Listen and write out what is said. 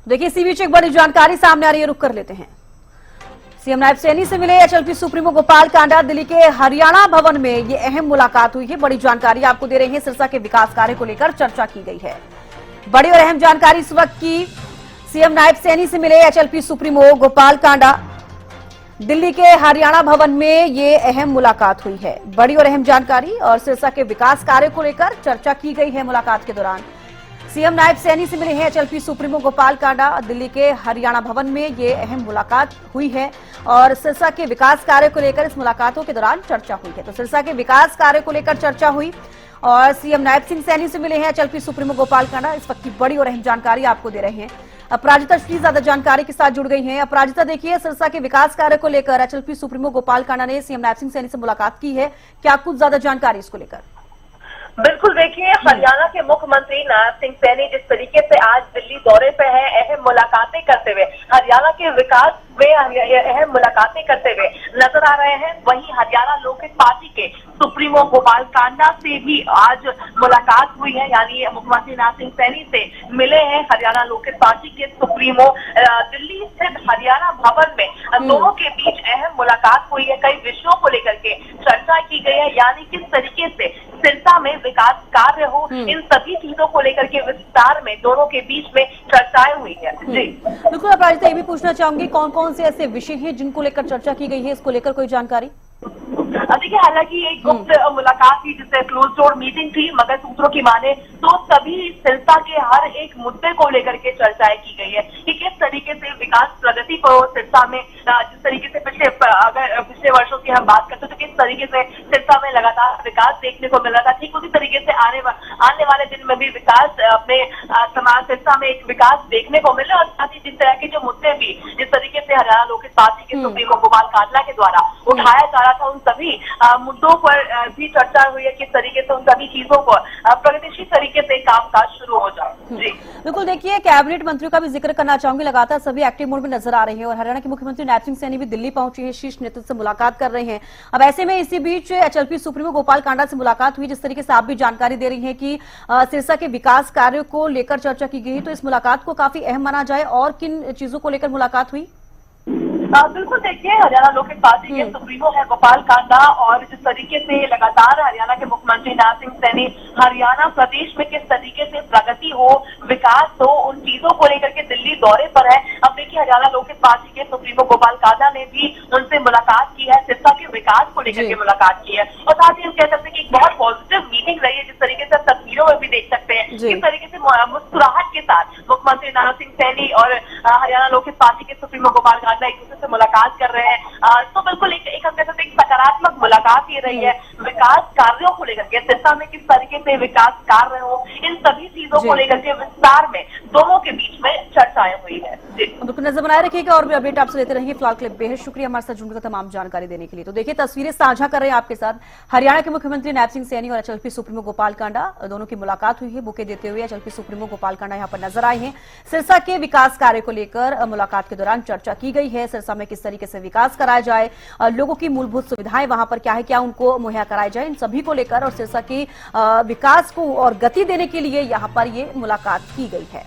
देखिए इसी बीच एक बड़ी जानकारी सामने आ रही है, रुक कर लेते हैं। सीएम नायब सैनी से मिले एचएलपी सुप्रीमो गोपाल कांडा। दिल्ली के हरियाणा भवन में ये अहम मुलाकात हुई है। बड़ी जानकारी आपको दे रहे हैं, सिरसा के विकास कार्य को लेकर चर्चा की गई है। बड़ी और अहम जानकारी इस वक्त की, सीएम नायब सैनी से मिले एचएलपी सुप्रीमो गोपाल कांडा। दिल्ली के हरियाणा भवन में ये अहम मुलाकात हुई है। बड़ी और अहम जानकारी और सिरसा के विकास कार्य को लेकर चर्चा की गई है। मुलाकात के दौरान सीएम नायब सैनी से मिले हैं एचएलपी सुप्रीमो गोपाल कांडा। दिल्ली के हरियाणा भवन में ये अहम मुलाकात हुई है और सिरसा के विकास कार्य को लेकर इस मुलाकातों के दौरान चर्चा हुई है। तो सिरसा के विकास कार्य को लेकर चर्चा हुई और सीएम नायब सिंह सैनी से मिले हैं एचएलपी सुप्रीमो गोपाल कांडा। इस वक्त की बड़ी और अहम जानकारी आपको दे रहे हैं। अपराजिता श्री ज्यादा जानकारी के साथ जुड़ गई हैं। अपराजिता, देखिए सिरसा के विकास कार्य को लेकर एचएलपी सुप्रीमो गोपाल कांडा ने सीएम नायब सिंह सैनी से मुलाकात की है, क्या कुछ ज्यादा जानकारी इसको लेकर? बिल्कुल, देखिए हरियाणा के मुख्यमंत्री नायब सिंह सैनी जिस तरीके से आज दिल्ली दौरे पे है, अहम मुलाकातें करते हुए हरियाणा के विकास में अहम मुलाकातें करते हुए नजर आ रहे हैं। वहीं हरियाणा लोकहित पार्टी के सुप्रीमो गोपाल कांडा से भी आज मुलाकात हुई है, यानी मुख्यमंत्री नायब सिंह सैनी से मिले हैं हरियाणा लोकहित पार्टी के सुप्रीमो। दिल्ली स्थित हरियाणा भवन में दोनों के बीच अहम मुलाकात हुई है। कई विषयों को लेकर के चर्चा की गई है, यानी किस तरीके से सिरसा में विकास कार्य हो, इन सभी चीजों को लेकर के विस्तार में दोनों के बीच में चर्चाएं हुई है। जी बिल्कुल, अपराजिता ये भी पूछना चाहूंगी, कौन कौन से ऐसे विषय हैं जिनको लेकर चर्चा की गई है, इसको लेकर कोई जानकारी? देखिए, हालांकि एक गुप्त मुलाकात थी जिससे क्लोज डोर मीटिंग थी, मगर सूत्रों की माने तो सभी सिरसा के हर एक मुद्दे को लेकर के चर्चाएं की गई है कि किस तरीके से विकास प्रगति को सिरसा में, जिस तरीके से पिछले वर्षों की हम बात करते तो किस तरीके से सिरसा में लगातार विकास देखने को मिल रहा था, ठीक उसी तरीके से आने वाले दिन में भी विकास अपने समाज सिरसा में एक विकास देखने को मिले। और साथ ही जिस तरह के जो मुद्दे भी जिस तरीके से हरियाणा लोकहित पार्टी के सुप्रीमो गोपाल कांडा के द्वारा उठाया जा रहा था, उन सभी मुद्दों पर भी चर्चा हुई है, किस तरीके से उन सभी चीजों को प्रगतिशील तरीके से कामकाज शुरू हो जाए। जी बिल्कुल, देखिए कैबिनेट मंत्रियों का भी जिक्र करना चाहूंगी, लगातार सभी एक्टिव मोड में नजर आ रहे हैं और हरियाणा के मुख्यमंत्री नायब सिंह सैनी भी दिल्ली पहुंचे हैं, शीर्ष नेतृत्व से मुलाकात कर रहे हैं। अब ऐसे में इसी बीच एचएलपी सुप्रीमो गोपाल कांडा से मुलाकात हुई, जिस तरीके से आप भी जानकारी दे रही हैं कि सिरसा के विकास कार्य को लेकर चर्चा की गई, तो इस मुलाकात को काफी अहम माना जाए और किन चीजों को लेकर मुलाकात हुई? बिल्कुल, देखिए हरियाणा लोकहित पार्टी के सुप्रीमो है गोपाल कांडा और जिस तरीके से लगातार हरियाणा के मुख्यमंत्री नायब सिंह सैनी हरियाणा प्रदेश में किस तरीके से प्रगति हो, विकास हो, उन चीजों को लेकर के दिल्ली दौरे पर है। अब देखिए हरियाणा लोकहित पार्टी के सुप्रीमो गोपाल कांडा ने भी उनसे मुलाकात की है, सिरसा के विकास को लेकर के मुलाकात की है और साथ ही हम कह सकते हैं कि एक बहुत पॉजिटिव मीटिंग रही है, जिस तरीके से तस्वीरों में भी देख सकते हैं किस तरीके से मुस्कुराहट के साथ मुख्यमंत्री नायब सिंह सैनी और हरियाणा लोकहित पार्टी के सुप्रीमो गोपाल कांडा एक दूसरे से मुलाकात कर रहे हैं। तो बिल्कुल एक सकारात्मक मुलाकात ये रही है। विकास कार्यों को लेकर के सिरसा में किस तरीके से विकास कार्य हो, इन सभी चीजों को लेकर के विस्तार में दोनों के बीच में चर्चाएं हुई है। बिल्कुल, नजर बनाए रखिएगा और भी अपडेट आपसे लेते रहेंगे। फिलहाल के लिए बेहद शुक्रिया हमारे साथ जुड़ने का, तमाम जानकारी देने के लिए। तो देखिए तस्वीरें साझा कर रहे हैं आपके साथ हरियाणा के मुख्यमंत्री नायब सिंह सैनी और एचएलपी सुप्रीमो गोपाल कांडा, दोनों की मुलाकात हुई है। बुके देते हुए एचएलपी सुप्रीमो गोपाल कांडा यहाँ पर नजर आए हैं। सिरसा के विकास कार्य को लेकर मुलाकात के दौरान चर्चा की गई है। सिरसा में किस तरीके से विकास कराया जाए, लोगों की मूलभूत सुविधाएं वहां पर क्या है, क्या उनको मुहैया कराया जाए, इन सभी को लेकर और सिरसा की विकास को और गति देने के लिए यहाँ पर ये मुलाकात की गई है।